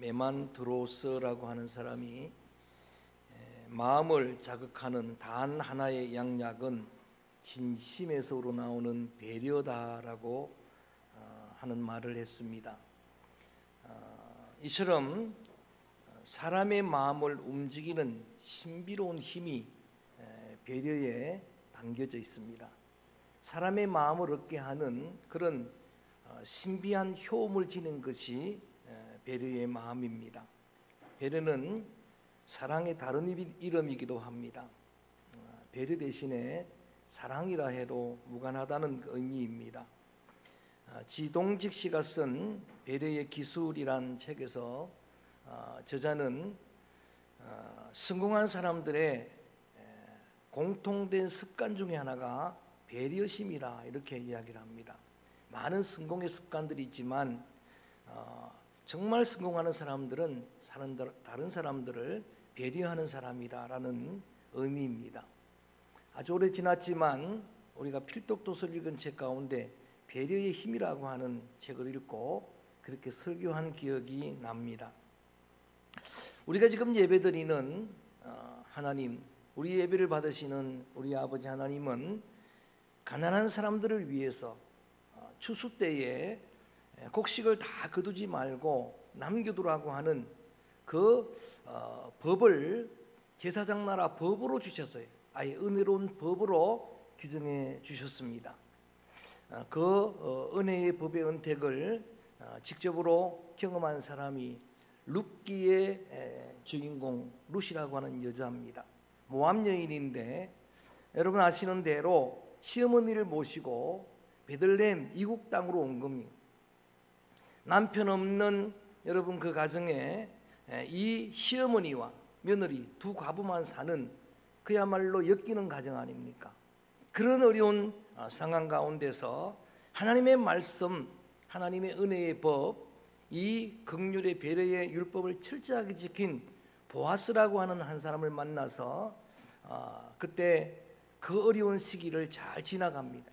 메만드로스라고 하는 사람이 마음을 자극하는 단 하나의 양약은 진심에서 우러나오는 배려다라고 하는 말을 했습니다. 이처럼 사람의 마음을 움직이는 신비로운 힘이 배려에 담겨져 있습니다. 사람의 마음을 얻게 하는 그런 신비한 효험을 지닌 것이 배려의 마음입니다. 배려는 사랑의 다른 이름이기도 합니다. 배려 대신에 사랑이라 해도 무관하다는 의미입니다. 지동직 씨가 쓴 배려의 기술이란 책에서 저자는 성공한 사람들의 공통된 습관 중에 하나가 배려심이다 이렇게 이야기를 합니다. 많은 성공의 습관들이 있지만 정말 성공하는 사람들은 다른 사람들을 배려하는 사람이다라는 의미입니다. 아주 오래 지났지만 우리가 필독도서를 읽은 책 가운데 배려의 힘이라고 하는 책을 읽고 그렇게 설교한 기억이 납니다. 우리가 지금 예배드리는 하나님, 우리 예배를 받으시는 우리 아버지 하나님은 가난한 사람들을 위해서 추수 때에 곡식을 다 거두지 말고 남겨두라고 하는 그 법을 제사장 나라 법으로 주셨어요. 아예 은혜로운 법으로 규정해 주셨습니다. 그 은혜의 법의 은택을 직접으로 경험한 사람이 룻기의 주인공 룻이라고 하는 여자입니다. 모압 여인인데 여러분 아시는 대로 시어머니를 모시고 베들레헴 이국 땅으로 온 겁니다. 남편 없는 여러분 그 가정에 이 시어머니와 며느리 두 과부만 사는 그야말로 엮이는 가정 아닙니까? 그런 어려운 상황 가운데서 하나님의 말씀, 하나님의 은혜의 법, 이 긍휼의 배려의 율법을 철저하게 지킨 보아스라고 하는 한 사람을 만나서 그때 그 어려운 시기를 잘 지나갑니다.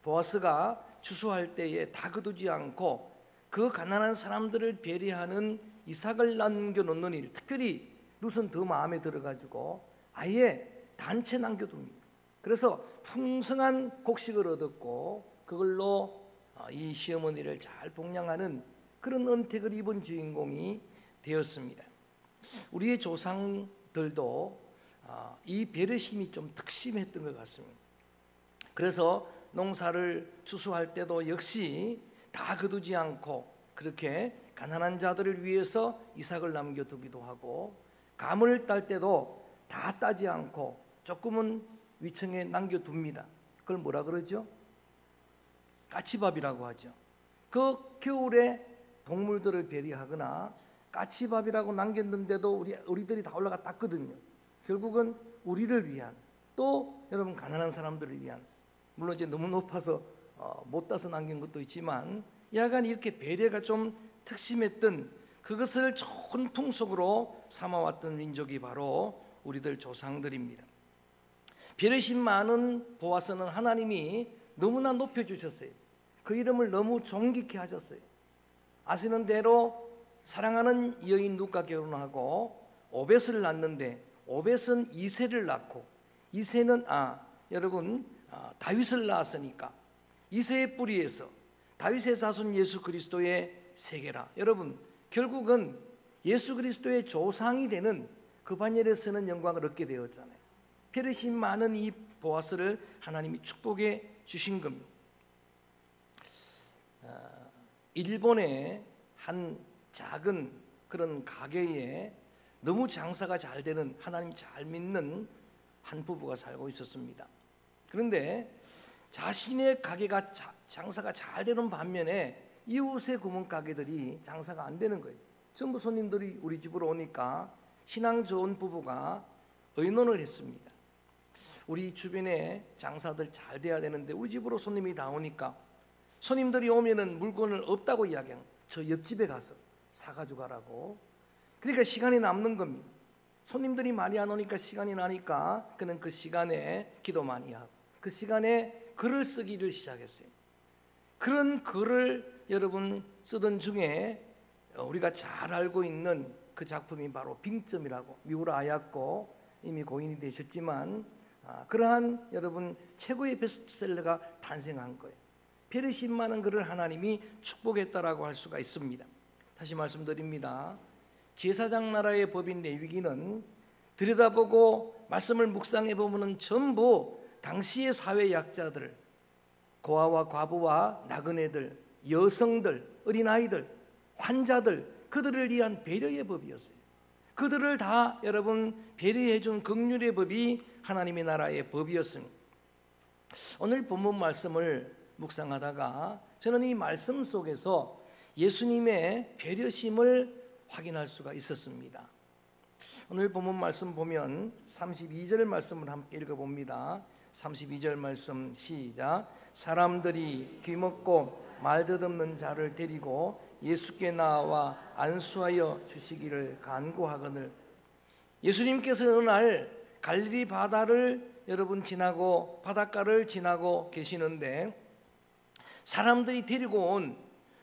보아스가 추수할 때에 다 거두지 않고 그 가난한 사람들을 배려하는 이삭을 남겨놓는 일, 특별히 룻은 더 마음에 들어가지고 아예 단체 남겨둡니다. 그래서 풍성한 곡식을 얻었고 그걸로 이 시어머니를 잘 봉양하는 그런 은택을 입은 주인공이 되었습니다. 우리의 조상들도 이 배려심이 좀 특심했던 것 같습니다. 그래서 농사를 추수할 때도 역시 다 거두지 않고 그렇게 가난한 자들을 위해서 이삭을 남겨두기도 하고, 가물을 딸 때도 다 따지 않고 조금은 위층에 남겨둡니다. 그걸 뭐라 그러죠? 까치밥이라고 하죠. 그 겨울에 동물들을 배려하거나 까치밥이라고 남겼는데도 우리들이 다 올라가 땄거든요. 결국은 우리를 위한, 또 여러분 가난한 사람들을 위한, 물론 이제 너무 높아서 못 따서 남긴 것도 있지만 약간 이렇게 배려가 좀 특심했던, 그것을 좋은 풍속으로 삼아왔던 민족이 바로 우리들 조상들입니다. 배려심 많은 보아스는 하나님이 너무나 높여주셨어요. 그 이름을 너무 존귀케 하셨어요. 아시는 대로 사랑하는 여인 룻과 결혼하고 오벳을 낳는데, 오벳은 이새를 낳고, 이새는 여러분 다윗을 낳았으니까 이새의 뿌리에서 다윗의 자손 예수 그리스도의 세계라. 여러분 결국은 예수 그리스도의 조상이 되는 그 반열에서는 영광을 얻게 되었잖아요. 배려심 많은 이 보아스를 하나님이 축복해 주신 겁니다. 일본의 한 작은 그런 가게에 너무 장사가 잘 되는, 하나님 잘 믿는 한 부부가 살고 있었습니다. 그런데 자신의 가게가 장사가 잘 되는 반면에 이웃의 구멍가게들이 장사가 안 되는 거예요. 전부 손님들이 우리 집으로 오니까 신앙 좋은 부부가 의논을 했습니다. 우리 주변에 장사들 잘 돼야 되는데 우리 집으로 손님이 다 오니까 손님들이 오면은 물건을 없다고 이야기하는, 저 옆집에 가서 사가지고 가라고. 그러니까 시간이 남는 겁니다. 손님들이 많이 안 오니까 시간이 나니까 그는 그 시간에 기도 많이 하고 그 시간에 글을 쓰기를 시작했어요. 그런 글을 여러분 쓰던 중에 우리가 잘 알고 있는 그 작품이 바로 빙점이라고, 미우라 아야코 이미 고인이 되셨지만 그러한 여러분 최고의 베스트셀러가 탄생한 거예요. 배려심 많은 그를 하나님이 축복했다라고 할 수가 있습니다. 다시 말씀드립니다. 제사장 나라의 법인 레위기는 들여다보고 말씀을 묵상해 보면은 전부 당시의 사회 약자들, 고아와 과부와 나그네들, 여성들, 어린아이들, 환자들, 그들을 위한 배려의 법이었어요. 그들을 다 여러분 배려해 준 긍휼의 법이 하나님의 나라의 법이었습니다. 오늘 본문 말씀을 묵상하다가 저는 이 말씀 속에서 예수님의 배려심을 확인할 수가 있었습니다. 오늘 본문 말씀 보면 32절 말씀을 함께 읽어봅니다. 32절 말씀 시작. 사람들이 귀먹고 말 듣없는 자를 데리고 예수께 나와 안수하여 주시기를 간구하거늘. 예수님께서 어느 날 갈릴리 바다를 여러분 지나고 바닷가를 지나고 계시는데 사람들이 데리고 온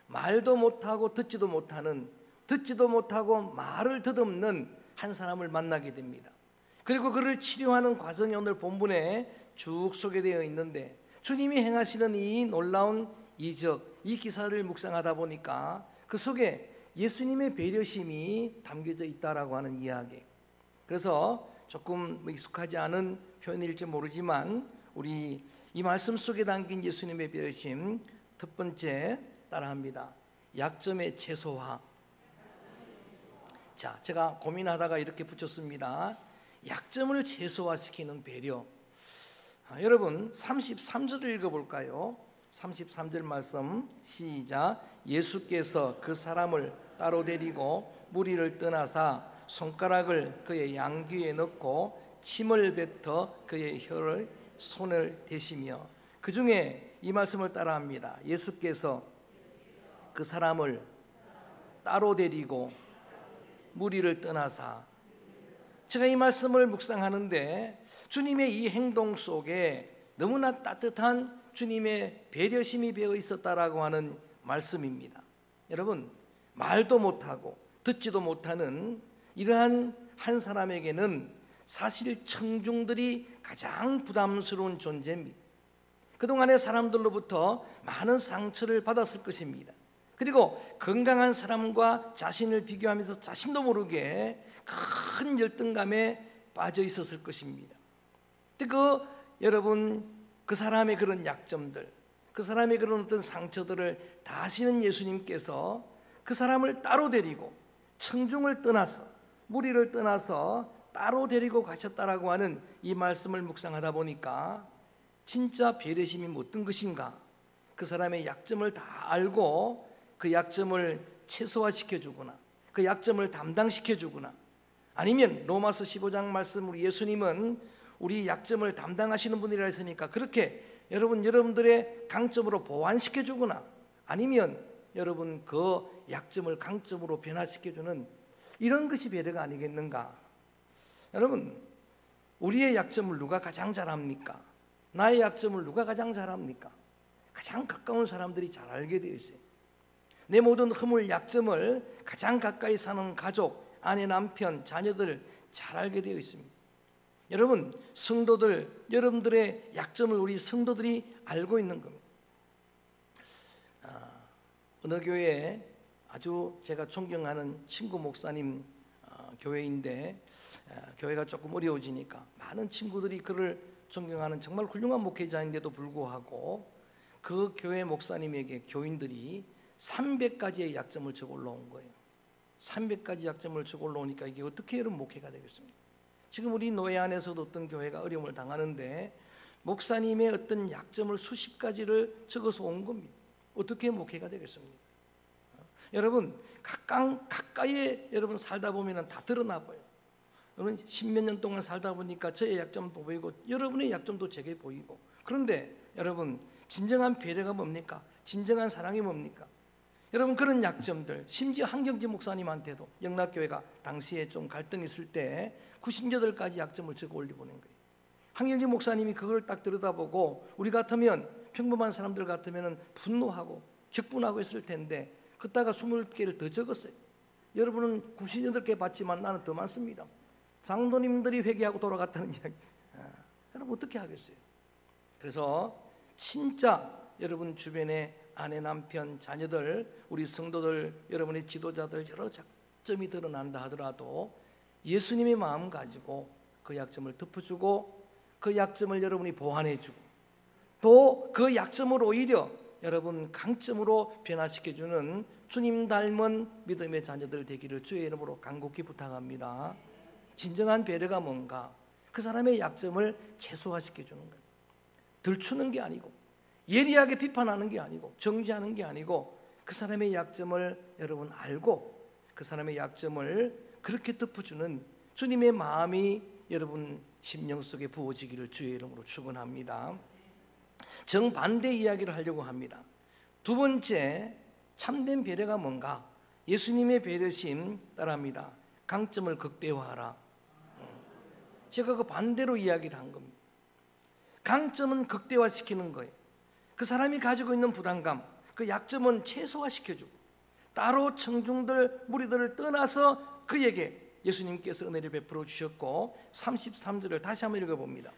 말도 못하고 듣지도 못하고 말을 듣없는 한 사람을 만나게 됩니다. 그리고 그를 치료하는 과정이 오늘 본문에 쭉 소개되어 있는데 주님이 행하시는 이 놀라운 이적, 이 기사를 묵상하다 보니까 그 속에 예수님의 배려심이 담겨져 있다라고 하는 이야기. 그래서 조금 익숙하지 않은 표현일지 모르지만 우리 이 말씀 속에 담긴 예수님의 배려심 첫 번째 따라합니다. 약점의 최소화. 자, 제가 고민하다가 이렇게 붙였습니다. 약점을 최소화시키는 배려. 여러분 33절을 읽어볼까요? 33절 말씀 시작. 예수께서 그 사람을 따로 데리고 무리를 떠나사 손가락을 그의 양귀에 넣고 침을 뱉어 그의 혀를 손을 대시며. 그 중에 이 말씀을 따라합니다. 예수께서 그 사람을 따로 데리고 무리를 떠나사. 제가 이 말씀을 묵상하는데 주님의 이 행동 속에 너무나 따뜻한 주님의 배려심이 배어 있었다라고 하는 말씀입니다. 여러분 말도 못하고 듣지도 못하는 이러한 한 사람에게는 사실 청중들이 가장 부담스러운 존재입니다. 그동안의 사람들로부터 많은 상처를 받았을 것입니다. 그리고 건강한 사람과 자신을 비교하면서 자신도 모르게 큰 열등감에 빠져 있었을 것입니다. 근데 여러분 그 사람의 그런 약점들, 그 사람의 그런 어떤 상처들을 다 아시는 예수님께서 그 사람을 따로 데리고 청중을 떠나서 무리를 떠나서 따로 데리고 가셨다라고 하는 이 말씀을 묵상하다 보니까 진짜 배려심이 어떤 것인가, 그 사람의 약점을 다 알고 그 약점을 최소화시켜주거나 그 약점을 담당시켜주거나, 아니면 로마서 15장 말씀 우리 예수님은 우리 약점을 담당하시는 분이라 했으니까 그렇게 여러분들의 강점으로 보완시켜주거나, 아니면 여러분 그 약점을 강점으로 변화시켜주는 이런 것이 배려가 아니겠는가. 여러분 우리의 약점을 누가 가장 잘합니까? 나의 약점을 누가 가장 잘합니까? 가장 가까운 사람들이 잘 알게 되어 있어요. 내 모든 허물 약점을 가장 가까이 사는 가족, 아내, 남편, 자녀들 잘 알게 되어 있습니다. 여러분 성도들, 여러분들의 약점을 우리 성도들이 알고 있는 겁니다. 어느 교회에 아주 제가 존경하는 친구 목사님 교회인데 교회가 조금 어려워지니까 많은 친구들이 그를 존경하는 정말 훌륭한 목회자인데도 불구하고 그 교회 목사님에게 교인들이 300가지의 약점을 적어 올라온 거예요. 300가지 약점을 적어 올라오니까 이게 어떻게 여러분 목회가 되겠습니까? 지금 우리 노예 안에서도 어떤 교회가 어려움을 당하는데 목사님의 어떤 약점을 수십 가지를 적어서 온 겁니다. 어떻게 목회가 되겠습니까? 여러분 가까이에 여러분 살다 보면 다 드러나 보여요. 여러분 십몇 년 동안 살다 보니까 저의 약점도 보이고 여러분의 약점도 제게 보이고, 그런데 여러분 진정한 배려가 뭡니까? 진정한 사랑이 뭡니까? 여러분 그런 약점들, 심지어 한경지 목사님한테도 영락교회가 당시에 좀 갈등이 있을 때 98가지 약점을 적어 올려보낸 거예요. 한경지 목사님이 그걸 딱 들여다보고 우리 같으면 평범한 사람들 같으면 분노하고 격분하고 했을 텐데 그따가 20개를 더 적었어요. 여러분은 98개 받지만 나는 더 많습니다. 장로님들이 회개하고 돌아갔다는 이야기. 여러분 어떻게 하겠어요? 그래서 진짜 여러분 주변에 아내, 남편, 자녀들, 우리 성도들, 여러분의 지도자들 여러 약점이 드러난다 하더라도 예수님의 마음 가지고 그 약점을 덮어주고 그 약점을 여러분이 보완해주고 또 그 약점을 오히려 여러분 강점으로 변화시켜주는 주님 닮은 믿음의 자녀들 되기를 주의 이름으로 간곡히 부탁합니다. 진정한 배려가 뭔가? 그 사람의 약점을 최소화시켜주는 거예요. 들추는 게 아니고 예리하게 비판하는 게 아니고 정지하는 게 아니고 그 사람의 약점을 여러분 알고 그 사람의 약점을 그렇게 덮어주는 주님의 마음이 여러분 심령 속에 부어지기를 주의 이름으로 축원합니다. 정반대 이야기를 하려고 합니다. 두 번째 참된 배려가 뭔가? 예수님의 배려심 따라합니다. 강점을 극대화하라. 제가 그 반대로 이야기를 한 겁니다. 강점은 극대화시키는 거예요. 그 사람이 가지고 있는 부담감, 그 약점은 최소화시켜주고 따로 청중들, 무리들을 떠나서 그에게 예수님께서 은혜를 베풀어 주셨고 33절을 다시 한번 읽어봅니다.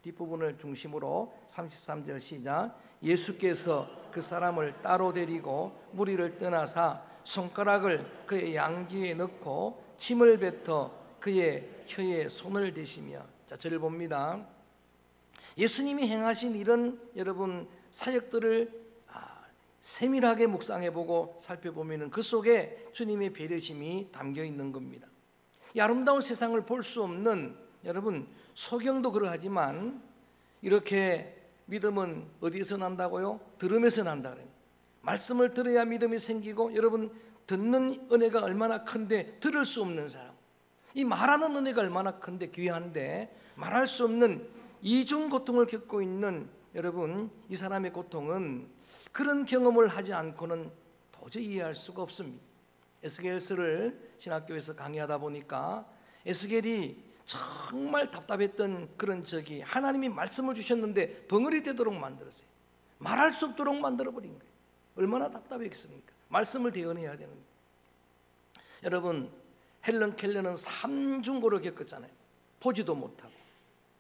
뒷부분을 중심으로 33절 시작. 예수께서 그 사람을 따로 데리고 무리를 떠나사 손가락을 그의 양귀에 넣고 침을 뱉어 그의 혀에 손을 대시며. 자, 저를 봅니다. 예수님이 행하신 이런 여러분 사역들을 세밀하게 묵상해보고 살펴보면 그 속에 주님의 배려심이 담겨 있는 겁니다. 이 아름다운 세상을 볼 수 없는 여러분 소경도 그러하지만 이렇게 믿음은 어디에서 난다고요? 들음에서 난다 그래요. 말씀을 들어야 믿음이 생기고 여러분 듣는 은혜가 얼마나 큰데 들을 수 없는 사람, 이 말하는 은혜가 얼마나 큰데 귀한데 말할 수 없는 이중 고통을 겪고 있는 여러분 이 사람의 고통은 그런 경험을 하지 않고는 도저히 이해할 수가 없습니다. 에스겔서를 신학교에서 강의하다 보니까 에스겔이 정말 답답했던 그런 적이 하나님이 말씀을 주셨는데 벙어리 되도록 만들었어요. 말할 수 없도록 만들어버린 거예요. 얼마나 답답했겠습니까? 말씀을 대언해야 되는데. 여러분 헬런 켈러는 삼중고를 겪었잖아요. 보지도 못하고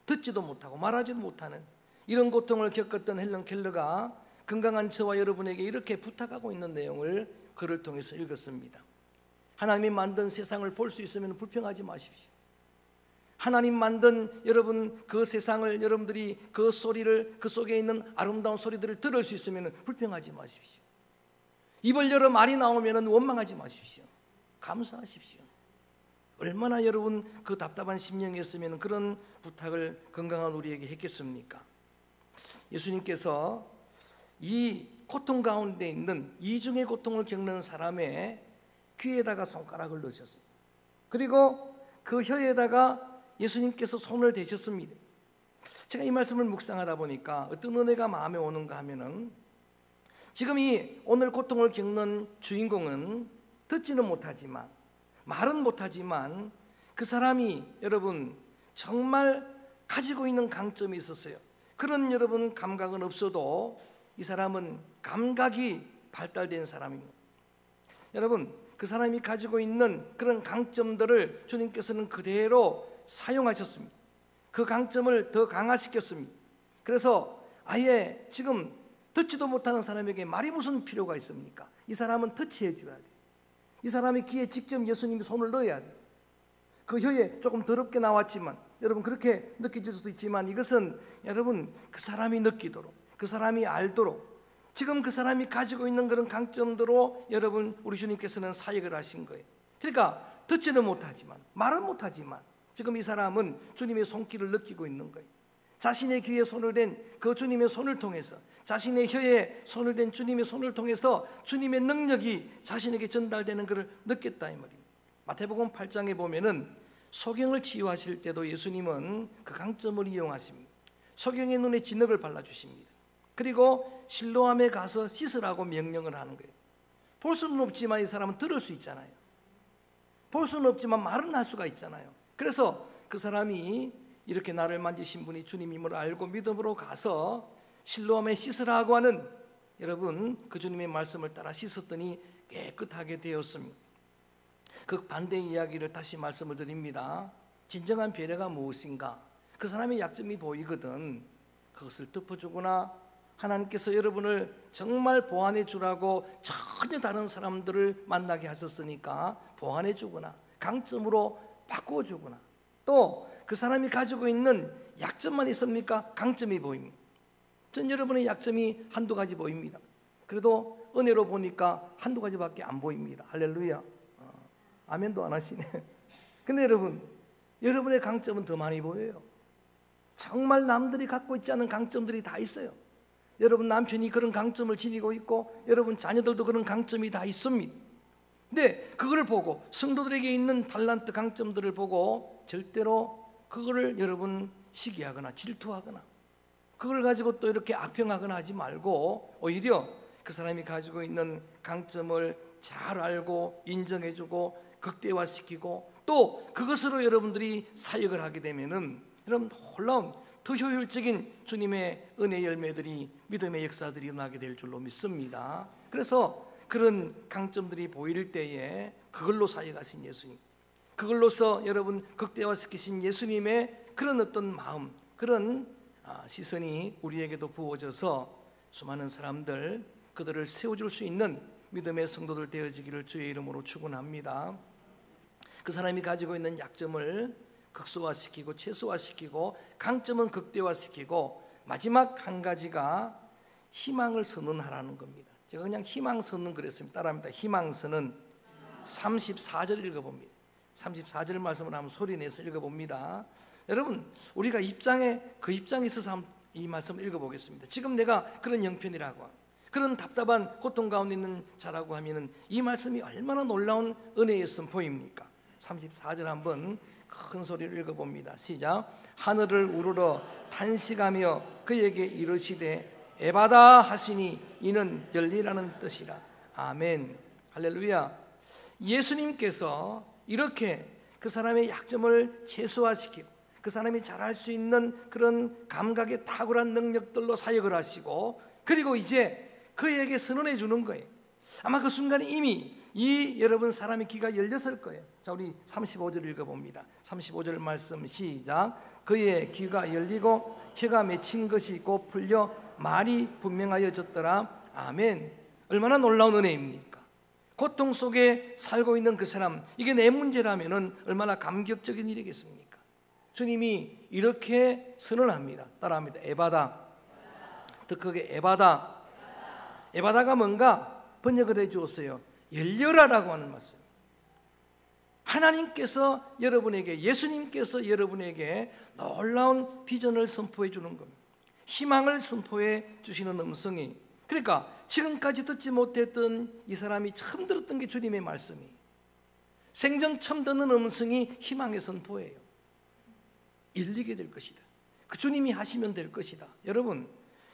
듣지도 못하고 말하지도 못하는 이런 고통을 겪었던 헬런 켈러가 건강한 저와 여러분에게 이렇게 부탁하고 있는 내용을 글을 통해서 읽었습니다. 하나님이 만든 세상을 볼 수 있으면 불평하지 마십시오. 하나님 만든 여러분 그 세상을 여러분들이 그 소리를 그 속에 있는 아름다운 소리들을 들을 수 있으면 불평하지 마십시오. 입을 열어 말이 나오면 원망하지 마십시오. 감사하십시오. 얼마나 여러분 그 답답한 심령이었으면 그런 부탁을 건강한 우리에게 했겠습니까? 예수님께서 이 고통 가운데 있는 이중의 고통을 겪는 사람의 귀에다가 손가락을 넣으셨어요. 그리고 그 혀에다가 예수님께서 손을 대셨습니다. 제가 이 말씀을 묵상하다 보니까 어떤 은혜가 마음에 오는가 하면은 지금 이 오늘 고통을 겪는 주인공은 듣지는 못하지만 말은 못하지만 그 사람이 여러분 정말 가지고 있는 강점이 있었어요. 그런 여러분 감각은 없어도 이 사람은 감각이 발달된 사람입니다. 여러분 그 사람이 가지고 있는 그런 강점들을 주님께서는 그대로 사용하셨습니다. 그 강점을 더 강화시켰습니다. 그래서 아예 지금 듣지도 못하는 사람에게 말이 무슨 필요가 있습니까? 이 사람은 터치해 줘야 돼요. 이 사람의 귀에 직접 예수님이 손을 넣어야 돼요. 그 혀에 조금 더럽게 나왔지만 여러분 그렇게 느껴질 수도 있지만 이것은 여러분 그 사람이 느끼도록 그 사람이 알도록 지금 그 사람이 가지고 있는 그런 강점대로 여러분 우리 주님께서는 사역을 하신 거예요. 그러니까 듣지는 못하지만 말은 못하지만 지금 이 사람은 주님의 손길을 느끼고 있는 거예요. 자신의 귀에 손을 댄 그 주님의 손을 통해서 자신의 혀에 손을 댄 주님의 손을 통해서 주님의 능력이 자신에게 전달되는 것을 느꼈다 이 말입니다. 마태복음 8장에 보면은 소경을 치유하실 때도 예수님은 그 강점을 이용하십니다. 소경의 눈에 진흙을 발라주십니다. 그리고 실로암에 가서 씻으라고 명령을 하는 거예요. 볼 수는 없지만 이 사람은 들을 수 있잖아요. 볼 수는 없지만 말은 할 수가 있잖아요. 그래서 그 사람이 이렇게 나를 만지신 분이 주님임을 알고 믿음으로 가서 실로암에 씻으라고 하는 여러분 그 주님의 말씀을 따라 씻었더니 깨끗하게 되었습니다. 그 반대 이야기를 다시 말씀을 드립니다. 진정한 배려가 무엇인가? 그 사람의 약점이 보이거든 그것을 덮어주거나, 하나님께서 여러분을 정말 보완해 주라고 전혀 다른 사람들을 만나게 하셨으니까 보완해 주거나 강점으로 바꾸어 주거나, 또 그 사람이 가지고 있는 약점만 있습니까? 강점이 보입니다. 전 여러분의 약점이 한두 가지 보입니다. 그래도 은혜로 보니까 한두 가지밖에 안 보입니다. 할렐루야. 아멘도 안 하시네. 근데 여러분의 강점은 더 많이 보여요. 정말 남들이 갖고 있지 않은 강점들이 다 있어요. 여러분 남편이 그런 강점을 지니고 있고, 여러분 자녀들도 그런 강점이 다 있습니다. 근데 그걸 보고, 성도들에게 있는 달란트 강점들을 보고 절대로 그거를 여러분 시기하거나 질투하거나 그걸 가지고 또 이렇게 악평하거나 하지 말고, 오히려 그 사람이 가지고 있는 강점을 잘 알고 인정해주고 극대화시키고, 또 그것으로 여러분들이 사역을 하게 되면은 여러분 놀라운 더 효율적인 주님의 은혜 열매들이, 믿음의 역사들이 일어나게 될 줄로 믿습니다. 그래서 그런 강점들이 보일 때에 그걸로 사역하신 예수님, 그걸로서 여러분 극대화시키신 예수님의 그런 어떤 마음, 그런 시선이 우리에게도 부어져서 수많은 사람들, 그들을 세워줄 수 있는 믿음의 성도들 되어지기를 주의 이름으로 축원합니다. 그 사람이 가지고 있는 약점을 극소화시키고 최소화시키고, 강점은 극대화시키고, 마지막 한 가지가 희망을 선언하라는 겁니다. 제가 그냥 희망 선언 그랬습니다. 따라합니다. 희망 선언. 34절 읽어봅니다. 34절 말씀을 한번 소리내서 읽어봅니다. 여러분 우리가 그 입장에 있어서 이 말씀을 읽어보겠습니다. 지금 내가 그런 형편이라고, 그런 답답한 고통 가운데 있는 자라고 하면은 이 말씀이 얼마나 놀라운 은혜의 선포입니까? 34절 한번 큰 소리로 읽어봅니다. 시작. 하늘을 우러러 탄식하며 그에게 이르시되 에바다 하시니 이는 열리라는 뜻이라. 아멘. 할렐루야. 예수님께서 이렇게 그 사람의 약점을 최소화시키고, 그 사람이 잘할 수 있는 그런 감각의 탁월한 능력들로 사역을 하시고, 그리고 이제 그에게 선언해 주는 거예요. 아마 그 순간에 이미 여러분 사람의 귀가 열렸을 거예요. 자, 우리 35절 읽어봅니다. 35절 말씀 시작. 그의 귀가 열리고 혀가 맺힌 것이 곧 풀려 말이 분명하여졌더라. 아멘. 얼마나 놀라운 은혜입니까? 고통 속에 살고 있는 그 사람, 이게 내 문제라면은 얼마나 감격적인 일이겠습니까? 주님이 이렇게 선언합니다. 따라합니다. 에바다. 더 크게 에바다. 에바다가 뭔가 번역을 해 주었어요. 열려라라고 하는 말씀. 하나님께서 여러분에게, 예수님께서 여러분에게 놀라운 비전을 선포해 주는 겁니다. 희망을 선포해 주시는 음성이, 그러니까 지금까지 듣지 못했던 이 사람이 처음 들었던 게 주님의 말씀이, 생전 처음 듣는 음성이 희망의 선포예요. 열리게 될 것이다. 그 주님이 하시면 될 것이다. 여러분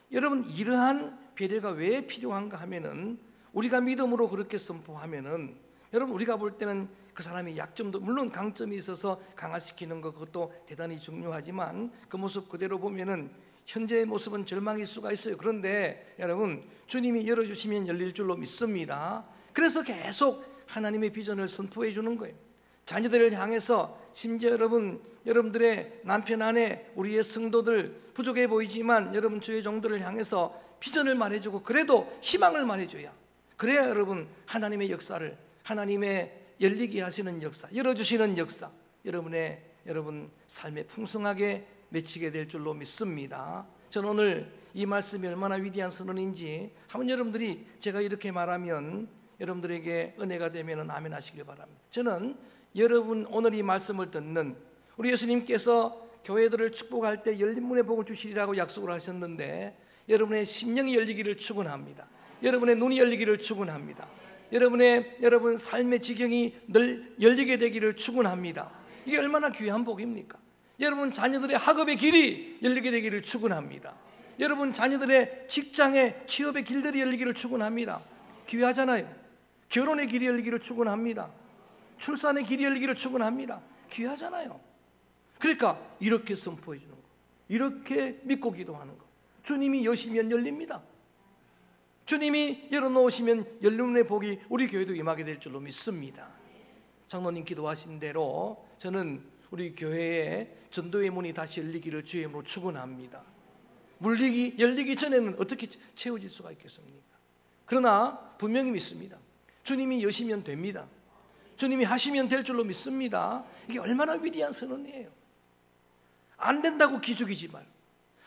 이러한 배려가 왜 필요한가 하면은, 우리가 믿음으로 그렇게 선포하면은, 여러분 우리가 볼 때는 그 사람의 약점도 물론 강점이 있어서 강화시키는 것, 그것도 대단히 중요하지만 그 모습 그대로 보면은 현재의 모습은 절망일 수가 있어요. 그런데 여러분 주님이 열어주시면 열릴 줄로 믿습니다. 그래서 계속 하나님의 비전을 선포해 주는 거예요. 자녀들을 향해서, 심지어 여러분들의 남편, 아내, 우리의 성도들, 부족해 보이지만 여러분 주의 종들을 향해서 비전을 말해주고, 그래도 희망을 말해줘야, 그래야 여러분 하나님의 역사를, 하나님의 열리게 하시는 역사, 열어주시는 역사, 여러분 삶에 풍성하게 맺히게 될 줄로 믿습니다. 저는 오늘 이 말씀이 얼마나 위대한 선언인지 한번 여러분들이, 제가 이렇게 말하면 여러분들에게 은혜가 되면 아멘 하시길 바랍니다. 저는 여러분 오늘 이 말씀을 듣는 우리 예수님께서 교회들을 축복할 때 열린 문의 복을 주시리라고 약속을 하셨는데, 여러분의 심령이 열리기를 축원합니다. 여러분의 눈이 열리기를 축원합니다. 여러분 삶의 지경이 늘 열리게 되기를 축원합니다. 이게 얼마나 귀한 복입니까? 여러분 자녀들의 학업의 길이 열리게 되기를 축원합니다. 여러분 자녀들의 직장의 취업의 길들이 열리기를 축원합니다. 귀하잖아요. 결혼의 길이 열리기를 축원합니다. 출산의 길이 열리기를 축원합니다. 귀하잖아요. 그러니까 이렇게 선포해 주는 거, 이렇게 믿고 기도하는 거. 주님이 여시면 열립니다. 주님이 열어놓으시면 열림의 복이 우리 교회도 임하게 될 줄로 믿습니다. 장로님 기도하신 대로 저는 우리 교회에 전도의 문이 다시 열리기를 주의 이름으로 축원합니다. 열리기 전에는 어떻게 채워질 수가 있겠습니까? 그러나 분명히 믿습니다. 주님이 여시면 됩니다. 주님이 하시면 될 줄로 믿습니다. 이게 얼마나 위대한 선언이에요. 안 된다고 기죽이지 말고,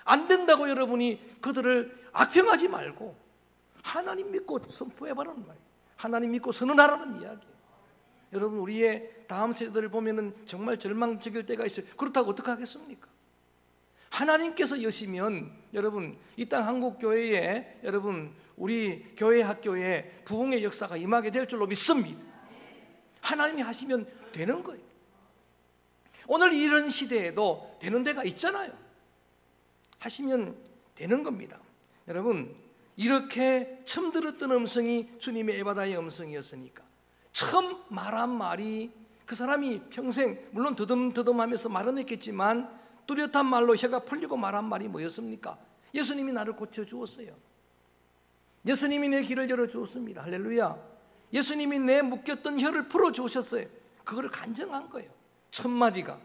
안 된다고 여러분이 그들을 악평하지 말고 하나님 믿고 선포해봐라는 말이에요. 하나님 믿고 선언하라는 이야기예요. 여러분, 우리의 다음 세대들을 보면은 정말 절망적일 때가 있어요. 그렇다고 어떻게 하겠습니까? 하나님께서 여시면 여러분, 이 땅 한국교회에 여러분, 우리 교회 학교에 부흥의 역사가 임하게 될 줄로 믿습니다. 하나님이 하시면 되는 거예요. 오늘 이런 시대에도 되는 데가 있잖아요. 하시면 되는 겁니다. 여러분, 이렇게 처음 들었던 음성이 주님의 에바다의 음성이었으니까 처음 말한 말이, 그 사람이 평생 물론 더듬더듬하면서 말은 했겠지만 뚜렷한 말로 혀가 풀리고 말한 말이 뭐였습니까? 예수님이 나를 고쳐주었어요. 예수님이 내 길을 열어주었습니다. 할렐루야. 예수님이 내 묶였던 혀를 풀어주셨어요. 그거를 간증한 거예요. 첫 마디가.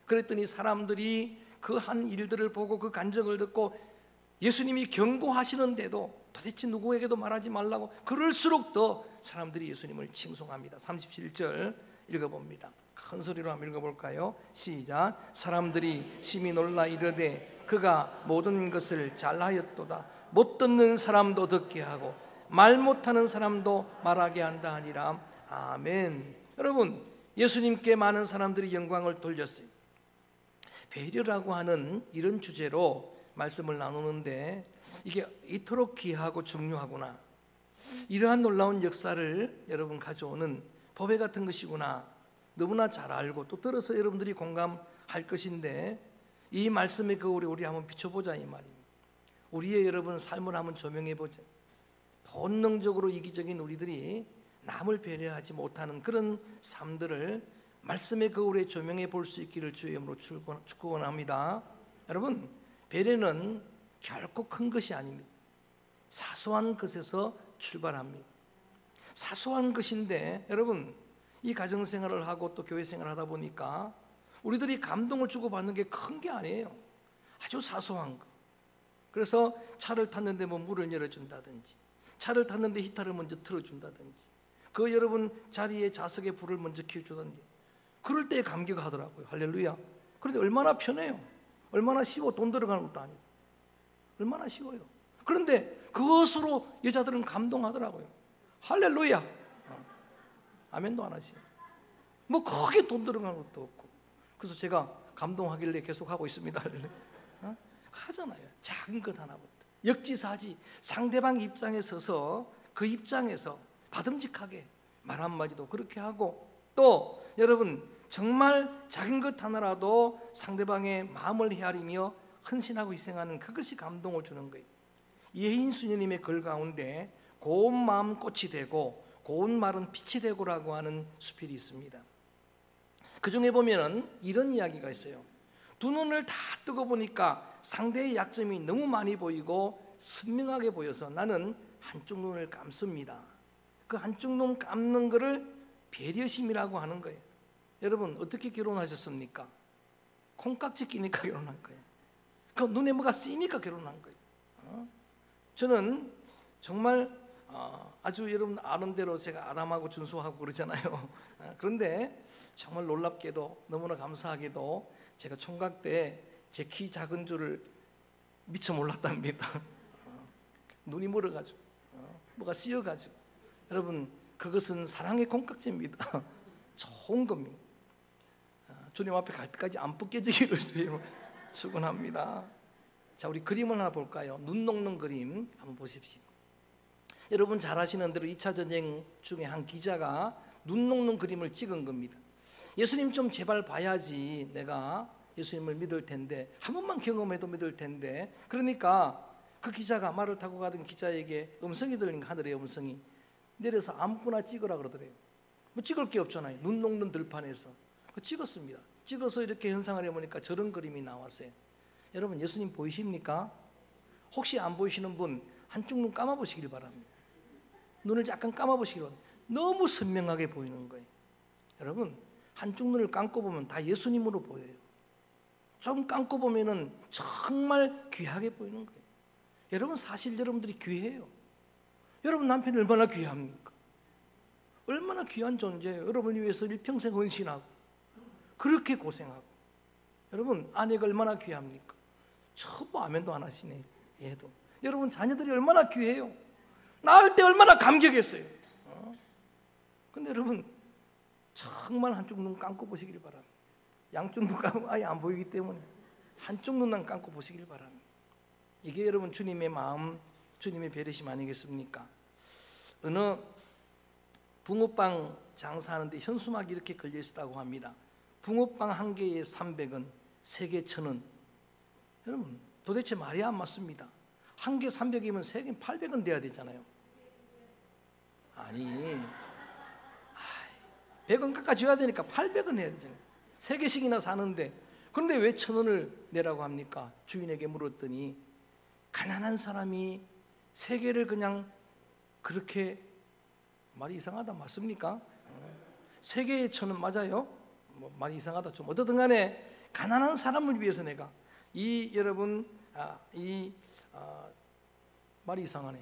그랬더니 사람들이 그 한 일들을 보고 그 간증을 듣고 예수님이 경고하시는데도 도대체 누구에게도 말하지 말라고, 그럴수록 더 사람들이 예수님을 칭송합니다. 37절 읽어봅니다. 큰 소리로 한번 읽어볼까요? 시작. 사람들이 심히 놀라 이르되 그가 모든 것을 잘하였도다. 못 듣는 사람도 듣게 하고 말 못하는 사람도 말하게 한다 하니라. 아멘. 여러분, 예수님께 많은 사람들이 영광을 돌렸어요. 배려라고 하는 이런 주제로 말씀을 나누는데 이게 이토록 귀하고 중요하구나, 이러한 놀라운 역사를 여러분 가져오는 법회 같은 것이구나, 너무나 잘 알고 또 들어서 여러분들이 공감할 것인데, 이 말씀의 거울에 우리 한번 비춰보자 이 말입니다. 우리의 여러분 삶을 한번 조명해보자. 본능적으로 이기적인 우리들이 남을 배려하지 못하는 그런 삶들을 말씀의 거울에 조명해 볼 수 있기를 주의 이름으로 축원합니다. 여러분, 배려는 결코 큰 것이 아닙니다. 사소한 것에서 출발합니다. 사소한 것인데 여러분, 이 가정생활을 하고 또 교회생활을 하다 보니까 우리들이 감동을 주고받는 게 큰 게 아니에요. 아주 사소한 거. 그래서 차를 탔는데 뭐 문을 열어준다든지, 차를 탔는데 히터를 먼저 틀어준다든지, 그 여러분 자리에 좌석에 불을 먼저 켜주든지, 그럴 때 감격하더라고요. 할렐루야. 그런데 얼마나 편해요. 얼마나 쉬워. 돈 들어가는 것도 아니고 얼마나 쉬워요. 그런데 그것으로 여자들은 감동하더라고요. 할렐루야. 아멘도 안 하시요. 뭐 크게 돈 들어가는 것도 없고. 그래서 제가 감동하길래 계속 하고 있습니다. 하잖아요. 작은 것 하나부터. 역지사지. 상대방 입장에 서서 그 입장에서 받음직하게 말 한마디도 그렇게 하고, 또 여러분 정말 작은 것 하나라도 상대방의 마음을 헤아리며 헌신하고 희생하는 그것이 감동을 주는 거예요. 예인 수녀님의 글 가운데 고운 마음 꽃이 되고 고운 말은 빛이 되고라고 하는 수필이 있습니다. 그 중에 보면은 이런 이야기가 있어요. 두 눈을 다 뜨고 보니까 상대의 약점이 너무 많이 보이고 선명하게 보여서 나는 한쪽 눈을 감습니다. 그 한쪽 눈 감는 거를 배려심이라고 하는 거예요. 여러분 어떻게 결혼하셨습니까? 콩깍지 끼니까 결혼한 거예요. 그 눈에 뭐가 쓰이니까 결혼한 거예요. 저는 정말 아주 여러분 아는 대로 제가 아담하고 준수하고 그러잖아요. 그런데 정말 놀랍게도 너무나 감사하게도 제가 총각 때 제 키 작은 줄을 미처 몰랐답니다. 눈이 멀어가지고 뭐가 씌어가지고. 여러분 그것은 사랑의 콩깍지입니다. 좋은 겁니다. 주님 앞에 갈 때까지 안 벗겨지기를 주님을 축원합니다. 자, 우리 그림을 하나 볼까요? 눈 녹는 그림 한번 보십시오. 여러분 잘 아시는 대로 2차 전쟁 중에 한 기자가 눈 녹는 그림을 찍은 겁니다. 예수님 좀 제발 봐야지 내가 예수님을 믿을 텐데, 한 번만 경험해도 믿을 텐데. 그러니까 그 기자가 말을 타고 가던 기자에게 음성이 들린 하늘의 음성이 내려서 아무거나 찍으라 그러더래요. 뭐 찍을 게 없잖아요. 눈 녹는 들판에서. 그 찍었습니다. 찍어서 이렇게 현상을 해보니까 저런 그림이 나왔어요. 여러분 예수님 보이십니까? 혹시 안 보이시는 분 한쪽 눈 감아보시길 바랍니다. 눈을 약간 감아보시길 바랍니다. 너무 선명하게 보이는 거예요. 여러분, 한쪽 눈을 감고 보면 다 예수님으로 보여요. 좀 감고 보면은 정말 귀하게 보이는 거예요. 여러분, 사실 여러분들이 귀해요. 여러분 남편이 얼마나 귀합니까? 얼마나 귀한 존재예요. 여러분을 위해서 일평생 헌신하고 그렇게 고생하고. 여러분, 아내가 얼마나 귀합니까? 전부 아멘도 안 하시네. 얘도. 여러분, 자녀들이 얼마나 귀해요. 낳을 때 얼마나 감격했어요. 근데 여러분, 정말 한쪽 눈 감고 보시길 바랍니다. 양쪽 눈 감으면 아예 안 보이기 때문에 한쪽 눈만 감고 보시길 바랍니다. 이게 여러분 주님의 마음, 주님의 배려심 아니겠습니까? 어느 붕어빵 장사하는데 현수막이 이렇게 걸려 있었다고 합니다. 붕어빵 한 개에 300원, 세 개 1,000원. 여러분, 도대체 말이 안 맞습니다. 한 개 300이면 세 개는 800원 돼야 되잖아요. 아니, 100원 깎아줘야 되니까 800원 해야 되잖아요. 세 개씩이나 사는데. 그런데 왜 1,000원을 내라고 합니까? 주인에게 물었더니 가난한 사람이 세 개를 그냥 그렇게, 말이 이상하다 맞습니까? 세 개에 1,000원 맞아요? 말이 이상하다 좀. 어떻든 간에 가난한 사람을 위해서 내가 여러분 말이 이상하네.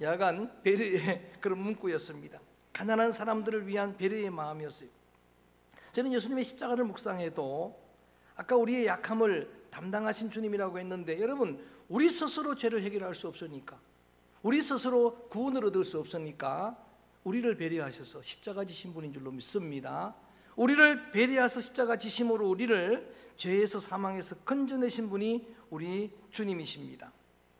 야간 배려의 그런 문구였습니다. 가난한 사람들을 위한 배려의 마음이었어요. 저는 예수님의 십자가를 묵상해도 아까 우리의 약함을 담당하신 주님이라고 했는데, 여러분, 우리 스스로 죄를 해결할 수 없으니까, 우리 스스로 구원을 얻을 수 없으니까 우리를 배려하셔서 십자가 지신 분인 줄로 믿습니다. 우리를 배려하셔서 십자가 지심으로 우리를 죄에서 사망에서 건져내신 분이 우리 주님이십니다.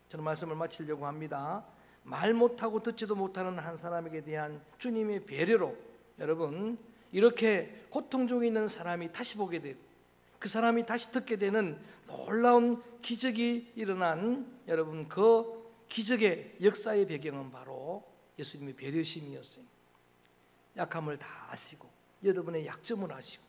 저는 말씀을 마치려고 합니다. 말 못하고 듣지도 못하는 한 사람에게 대한 주님의 배려로 여러분, 이렇게 고통 중에 있는 사람이 다시 보게 되고 그 사람이 다시 듣게 되는 놀라운 기적이 일어난 여러분, 그 기적의 역사의 배경은 바로 예수님의 배려심이었어요. 약함을 다 아시고 여러분의 약점을 아시고,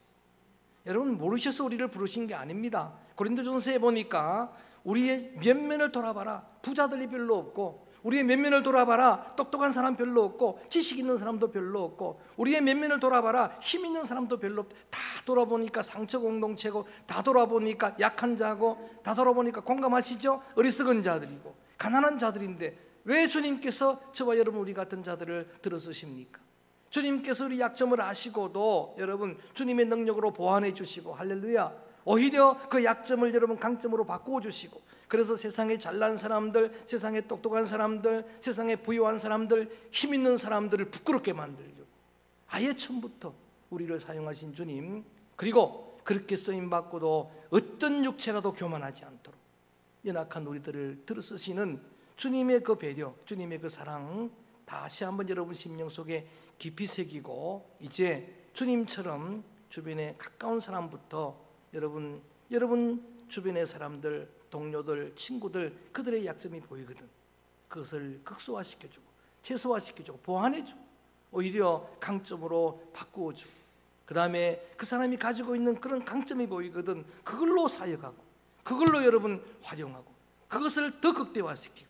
여러분 모르셔서 우리를 부르신 게 아닙니다. 고린도전서에 보니까 우리의 면면을 돌아봐라. 부자들이 별로 없고, 우리의 면면을 돌아봐라. 똑똑한 사람 별로 없고, 지식 있는 사람도 별로 없고, 우리의 면면을 돌아봐라. 힘 있는 사람도 별로 없고, 다 돌아보니까 상처 공동체고, 다 돌아보니까 약한 자고, 다 돌아보니까 공감하시죠? 어리석은 자들이고 가난한 자들인데 왜 주님께서 저와 여러분 우리 같은 자들을 들어서십니까? 주님께서 우리 약점을 아시고도 여러분 주님의 능력으로 보완해 주시고, 할렐루야, 오히려 그 약점을 여러분 강점으로 바꾸어 주시고, 그래서 세상에 잘난 사람들, 세상에 똑똑한 사람들, 세상에 부유한 사람들, 힘 있는 사람들을 부끄럽게 만들려고 아예 처음부터 우리를 사용하신 주님, 그리고 그렇게 쓰임받고도 어떤 육체라도 교만하지 않도록 연약한 우리들을 들어쓰시는 주님의 그 배려, 주님의 그 사랑 다시 한번 여러분 심령 속에 깊이 새기고, 이제 주님처럼 주변에 가까운 사람부터 여러분 주변의 사람들, 동료들, 친구들, 그들의 약점이 보이거든 그것을 극소화시켜주고 최소화시켜주고 보완해주고 오히려 강점으로 바꾸어주고, 그 다음에 그 사람이 가지고 있는 그런 강점이 보이거든 그걸로 사역하고, 그걸로 여러분 활용하고, 그것을 더 극대화시키고,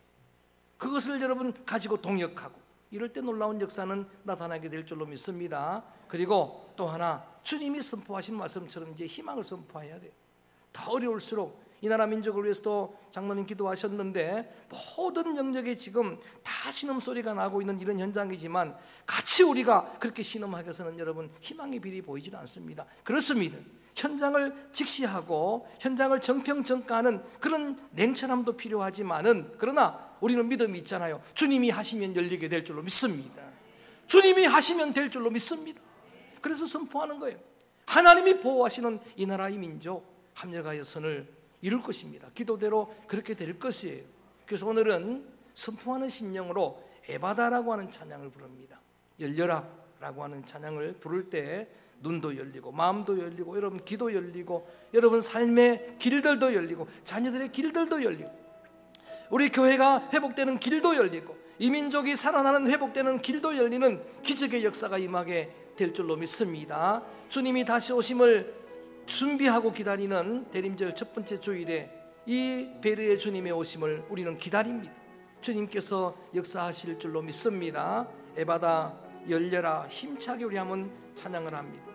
그것을 여러분 가지고 동역하고, 이럴 때 놀라운 역사는 나타나게 될 줄로 믿습니다. 그리고 또 하나, 주님이 선포하신 말씀처럼 이제 희망을 선포해야 돼요. 더 어려울수록 이 나라 민족을 위해서도 장로님 기도하셨는데, 모든 영역에 지금 다 신음소리가 나고 있는 이런 현장이지만 같이 우리가 그렇게 신음하게 해서는 여러분 희망의 빛이 보이질 않습니다. 그렇습니다. 현장을 직시하고 현장을 정평정가하는 그런 냉철함도 필요하지만은, 그러나 우리는 믿음이 있잖아요. 주님이 하시면 열리게 될 줄로 믿습니다. 주님이 하시면 될 줄로 믿습니다. 그래서 선포하는 거예요. 하나님이 보호하시는 이 나라의 민족 합력하여 선을 이룰 것입니다. 기도대로 그렇게 될 것이에요. 그래서 오늘은 선포하는 심령으로 에바다라고 하는 찬양을 부릅니다. 열려라 라고 하는 찬양을 부를 때 눈도 열리고 마음도 열리고 여러분 기도 열리고 여러분 삶의 길들도 열리고 자녀들의 길들도 열리고 우리 교회가 회복되는 길도 열리고 이 민족이 살아나는 회복되는 길도 열리는 기적의 역사가 임하게 될 줄로 믿습니다. 주님이 다시 오심을 준비하고 기다리는 대림절 첫 번째 주일에 이 배려의 주님의 오심을 우리는 기다립니다. 주님께서 역사하실 줄로 믿습니다. 에바다 열려라, 힘차게 우리 한번 찬양을 합니다.